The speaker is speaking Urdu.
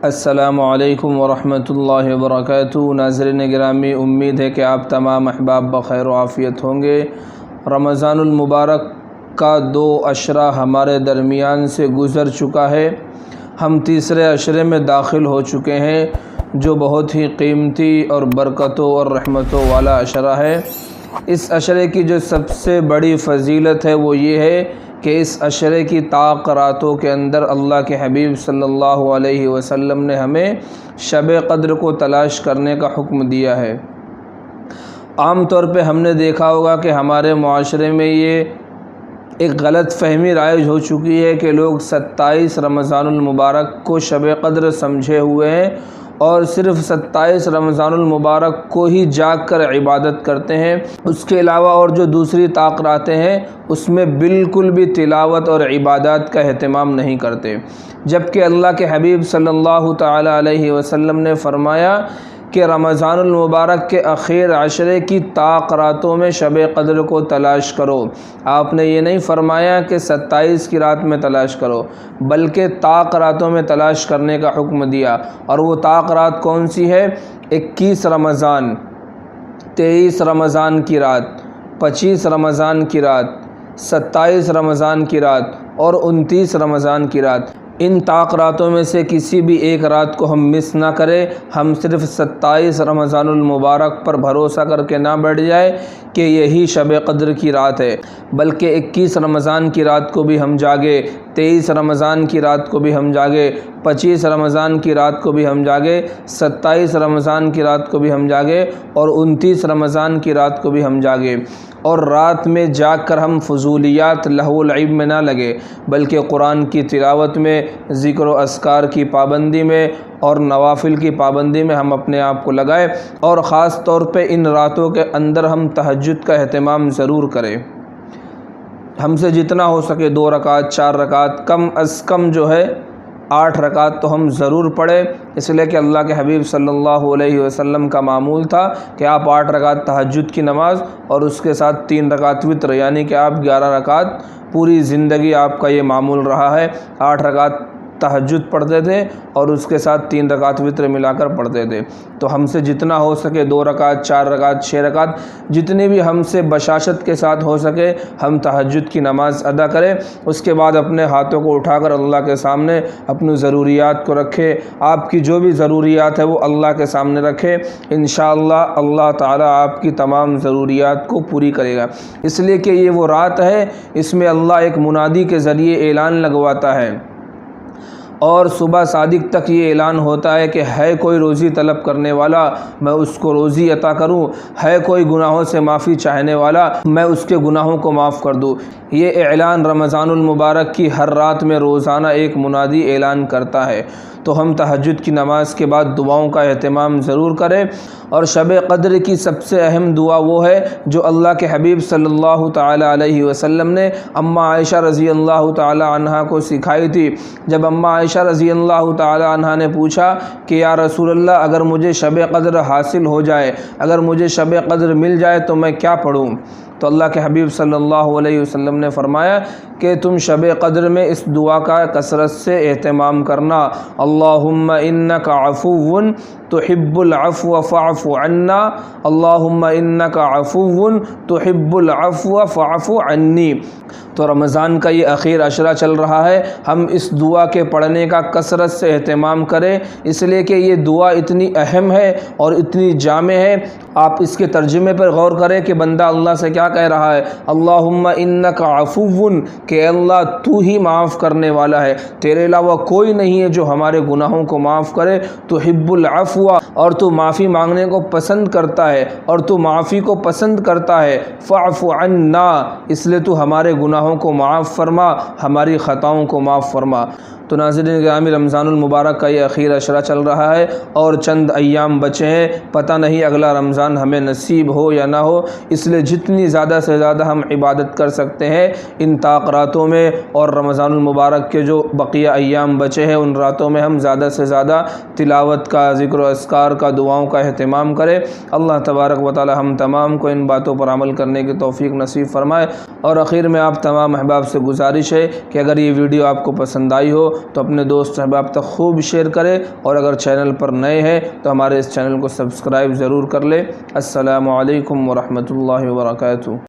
السلام علیکم ورحمۃ اللہ وبرکاتہ۔ ناظرین گرامی، امید ہے کہ آپ تمام احباب بخیر و عافیت ہوں گے۔ رمضان المبارک کا 2 عشرہ ہمارے درمیان سے گزر چکا ہے۔ ہم تیسرے عشرے میں داخل ہو چکے ہیں، جو بہت ہی قیمتی اور برکتوں اور رحمتوں والا عشرہ ہے۔ اس عشرے کی جو سب سے بڑی فضیلت ہے وہ یہ ہے کہ اس عشرے کی طاق راتوں کے اندر اللہ کے حبیب صلی اللہ علیہ وسلم نے ہمیں شب قدر کو تلاش کرنے کا حکم دیا ہے۔ عام طور پہ ہم نے دیکھا ہوگا کہ ہمارے معاشرے میں یہ ایک غلط فہمی رائج ہو چکی ہے کہ لوگ 27 رمضان المبارک کو شب قدر سمجھے ہوئے ہیں اور صرف 27 رمضان المبارک کو ہی جاگ کر عبادت کرتے ہیں۔ اس کے علاوہ اور جو دوسری طاق راتیں ہیں اس میں بالکل بھی تلاوت اور عبادات کا اہتمام نہیں کرتے، جبکہ اللہ کے حبیب صلی اللہ تعالی علیہ وسلم نے فرمایا کہ رمضان المبارک کے اخیر عشرے کی طاق راتوں میں شب قدر کو تلاش کرو۔ آپ نے یہ نہیں فرمایا کہ 27 کی رات میں تلاش کرو، بلکہ طاق راتوں میں تلاش کرنے کا حکم دیا۔ اور وہ طاق رات کون سی ہے؟ 21 رمضان، 23 رمضان کی رات، 25 رمضان کی رات، 27 رمضان کی رات اور 29 رمضان کی رات۔ ان طاق راتوں میں سے کسی بھی ایک رات کو ہم مس نہ کریں۔ ہم صرف 27 رمضان المبارک پر بھروسہ کر کے نہ بیٹھ جائے کہ یہی شب قدر کی رات ہے، بلکہ 21 رمضان کی رات کو بھی ہم جاگے، 23 رمضان کی رات کو بھی ہم جاگے، 25 رمضان کی رات کو بھی ہم جاگے، 27 رمضان کی رات کو بھی ہم جاگے اور 29 رمضان کی رات کو بھی ہم جاگے۔ اور رات میں جاگ کر ہم فضولیات لہو و لعب میں نہ لگے، بلکہ قرآن کی تلاوت میں، ذکر و اذکار کی پابندی میں اور نوافل کی پابندی میں ہم اپنے آپ کو لگائیں، اور خاص طور پہ ان راتوں کے اندر ہم تہجد کا اہتمام ضرور کریں۔ ہم سے جتنا ہو سکے 2 رکعت 4 رکعت، کم از کم جو ہے 8 رکعت تو ہم ضرور پڑھیں، اس لیے کہ اللہ کے حبیب صلی اللہ علیہ وسلم کا معمول تھا کہ آپ 8 رکعت تہجد کی نماز اور اس کے ساتھ 3 رکعت وتر، یعنی کہ آپ 11 رکعت پوری زندگی آپ کا یہ معمول رہا ہے۔ 8 رکعت تہجد پڑھتے تھے اور اس کے ساتھ 3 رکعت وتر ملا کر پڑھتے تھے۔ تو ہم سے جتنا ہو سکے 2 رکعت 4 رکعت 6 رکعت، جتنی بھی ہم سے بشاشت کے ساتھ ہو سکے ہم تہجد کی نماز ادا کریں۔ اس کے بعد اپنے ہاتھوں کو اٹھا کر اللہ کے سامنے اپنی ضروریات کو رکھیں۔ آپ کی جو بھی ضروریات ہے وہ اللہ کے سامنے رکھیں، انشاءاللہ اللہ تعالی آپ کی تمام ضروریات کو پوری کرے گا۔ اس لیے کہ یہ وہ رات ہے، اس میں اللہ ایک منادی کے ذریعے اعلان لگواتا ہے اور صبح صادق تک یہ اعلان ہوتا ہے کہ ہے کوئی روزی طلب کرنے والا، میں اس کو روزی عطا کروں، ہے کوئی گناہوں سے معافی چاہنے والا، میں اس کے گناہوں کو معاف کر دوں۔ یہ اعلان رمضان المبارک کی ہر رات میں روزانہ ایک منادی اعلان کرتا ہے۔ تو ہم تہجد کی نماز کے بعد دعاؤں کا اہتمام ضرور کریں، اور شب قدر کی سب سے اہم دعا وہ ہے جو اللہ کے حبیب صلی اللہ تعالی علیہ وسلم نے اماں عائشہ رضی اللہ تعالی عنہا کو سکھائی تھی۔ جب اماں عائشہ رضی اللہ تعالی عنہا نے پوچھا کہ یا رسول اللہ، اگر مجھے شب قدر حاصل ہو جائے، اگر مجھے شب قدر مل جائے تو میں کیا پڑھوں؟ تو اللہ کے حبیب صلی اللہ علیہ وسلم نے فرمایا کہ تم شب قدر میں اس دعا کا کثرت سے اہتمام کرنا، اللہم انک عفو تحب العفو فاعف عنا، اللہم انک عفو تحب العفو فاعف عنی۔ تو رمضان کا یہ اخیر عشرہ چل رہا ہے، ہم اس دعا کے پڑھنے کا کثرت سے اہتمام کریں، اس لیے کہ یہ دعا اتنی اہم ہے اور اتنی جامع ہے۔ آپ اس کے ترجمے پر غور کریں کہ بندہ اللہ سے کیا کہہ رہا ہے، اللہم انک عفو، کہ اللہ تو ہی معاف کرنے والا ہے، تیرے علاوہ کوئی نہیں ہے جو ہمارے گناہوں کو معاف کرے، تحب العفو، اور تو معافی مانگنے کو پسند کرتا ہے اور تو معافی کو پسند کرتا ہے، فاعف عنا، اس لیے تو ہمارے گناہوں کو معاف فرما، ہماری خطاؤں کو معاف فرما۔ تو ناظرین گرامی، رمضان المبارک کا یہ اخیر عشرہ چل رہا ہے اور چند ایام بچے ہیں، پتہ نہیں اگلا رمضان ہمیں نصیب ہو یا نہ ہو، اس لیے جتنی زیادہ سے زیادہ ہم عبادت کر سکتے ہیں ان طاق راتوں میں، اور رمضان المبارک کے جو بقیہ ایام بچے ہیں ان راتوں میں ہم زیادہ سے زیادہ تلاوت کا، ذکر و اذکار کا، دعاؤں کا اہتمام کریں۔ اللہ تبارک و تعالی ہم تمام کو ان باتوں پر عمل کرنے کی توفیق نصیب فرمائے۔ اور آخر میں آپ تمام احباب سے گزارش ہے کہ اگر یہ ویڈیو آپ کو پسند آئی ہو تو اپنے دوست احباب تک خوب شیئر کرے، اور اگر چینل پر نئے ہیں تو ہمارے اس چینل کو سبسکرائب ضرور کر لے۔ السلام علیکم ورحمۃ اللہ وبرکاتہ۔